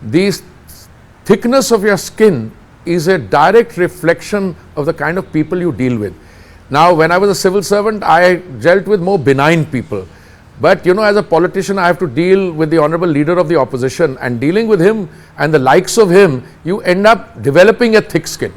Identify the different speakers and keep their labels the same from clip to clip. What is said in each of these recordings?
Speaker 1: the thickness of your skin is a direct reflection of the kind of people you deal with. Now, when I was a civil servant, I dealt with more benign people. But, as a politician, I have to deal with the honorable leader of the opposition, and dealing with him and the likes of him, you end up developing a thick skin.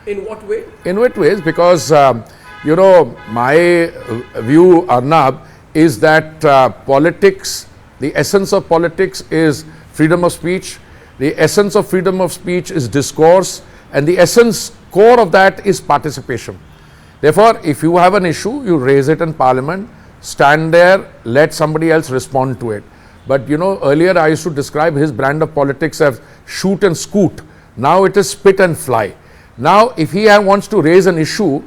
Speaker 2: In what way?
Speaker 1: In what ways? Because, my view, Arnab, is that politics, the essence of politics is freedom of speech. The essence of freedom of speech is discourse, and the core of that is participation. Therefore, if you have an issue, you raise it in Parliament, stand there, let somebody else respond to it. But earlier I used to describe his brand of politics as shoot and scoot. Now it is spit and fly. Now, if he wants to raise an issue,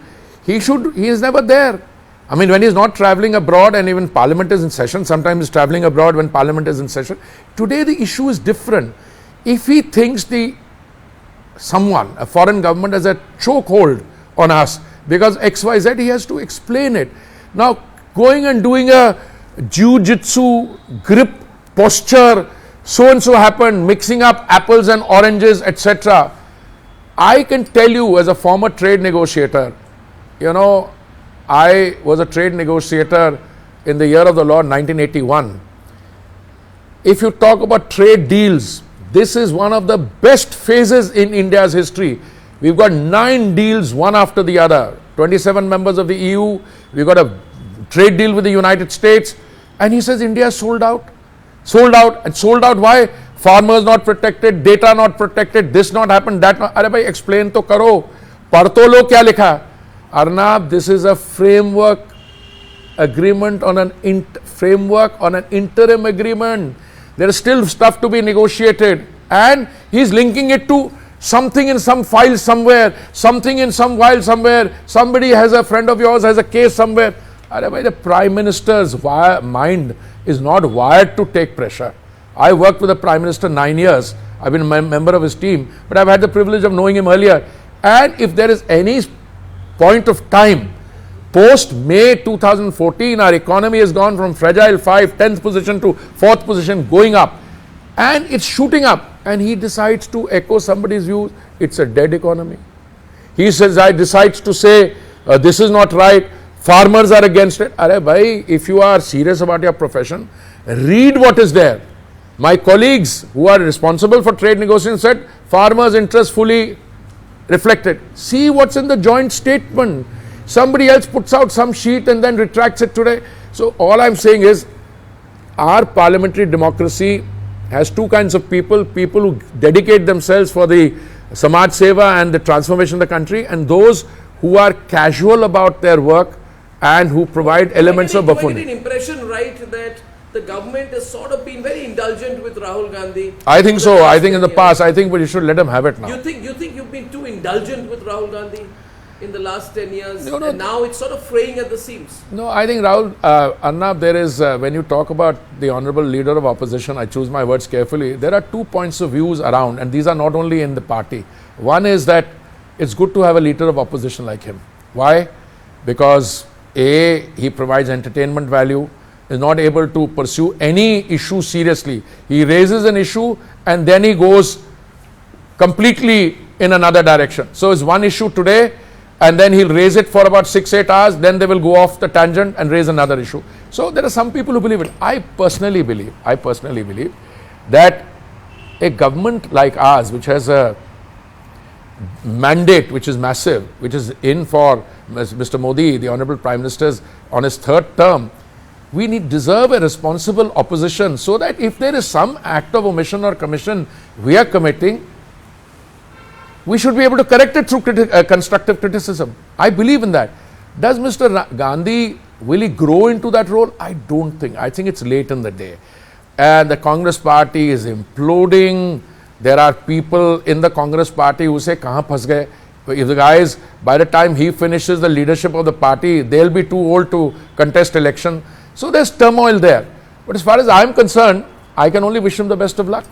Speaker 1: he is never there. I mean, when he is not traveling abroad and even Parliament is in session, sometimes he is traveling abroad when Parliament is in session. Today the issue is different. If he thinks a foreign government has a chokehold on us because XYZ, he has to explain it. Now, going and doing a jiu-jitsu grip posture, so and so happened, mixing up apples and oranges, etc. I can tell you, as a former trade negotiator, I was a trade negotiator in the year of the Lord 1981. If you talk about trade deals, this is one of the best phases in India's history. We've got 9 deals, one after the other. 27 members of the EU. We've got a trade deal with the United States. And he says India is sold out. Sold out. And sold out why? Farmers not protected, data not protected, this not happened, that not. Arey bhai, explain to karo. Padh to lo kya likha? Arnab, this is a framework agreement on an interim agreement. There is still stuff to be negotiated, and he's linking it to something in some file somewhere, something in some file somewhere. Somebody has a friend of yours has a case somewhere. The Prime Minister's mind is not wired to take pressure. I worked with the Prime Minister 9 years. I've been a member of his team, but I've had the privilege of knowing him earlier. And if there is any point of time, post May 2014, our economy has gone from fragile 10th position to 4th position, going up, and it's shooting up, and he decides to echo somebody's views. It's a dead economy. He says, I decides to say this is not right, farmers are against it. Arey bhai, if you are serious about your profession, read what is there. My colleagues who are responsible for trade negotiations said farmers' interests fully reflected. See what's in the joint statement. Somebody else puts out some sheet and then retracts it today. So all I'm saying is, our parliamentary democracy has two kinds of people who dedicate themselves for the Samaj Seva and the transformation of the country, and those who are casual about their work and who provide elements of buffoonery.
Speaker 2: Do I get an impression, right, that the government has sort of been very indulgent with Rahul Gandhi?
Speaker 1: I think so. I think in the past, I think we should let him have it now.
Speaker 2: You think you've been too indulgent with Rahul Gandhi in the last 10 years,
Speaker 1: no,
Speaker 2: and now it's sort of fraying at the seams?
Speaker 1: No, I think Rahul, Arnab, there is, when you talk about the honorable leader of opposition, I choose my words carefully, there are 2 points of views around, and these are not only in the party. One is that it's good to have a leader of opposition like him. Why? Because A, he provides entertainment value, is not able to pursue any issue seriously. He raises an issue and then he goes completely in another direction. So it's one issue today, and then he'll raise it for about 6-8 hours, then they will go off the tangent and raise another issue. So there are some people who believe it. I personally believe that a government like ours, which has a mandate which is massive, which is in for Mr. Modi, the Honorable Prime Minister's on his 3rd term, we deserve a responsible opposition, so that if there is some act of omission or commission we are committing, we should be able to correct it through constructive criticism. I believe in that. Does Mr. Gandhi, will he grow into that role? I don't think. I think it's late in the day. And the Congress party is imploding. There are people in the Congress party who say, kahan phas gaye? If the guys, by the time he finishes the leadership of the party, they'll be too old to contest election. So there's turmoil there. But as far as I'm concerned, I can only wish him the best of luck.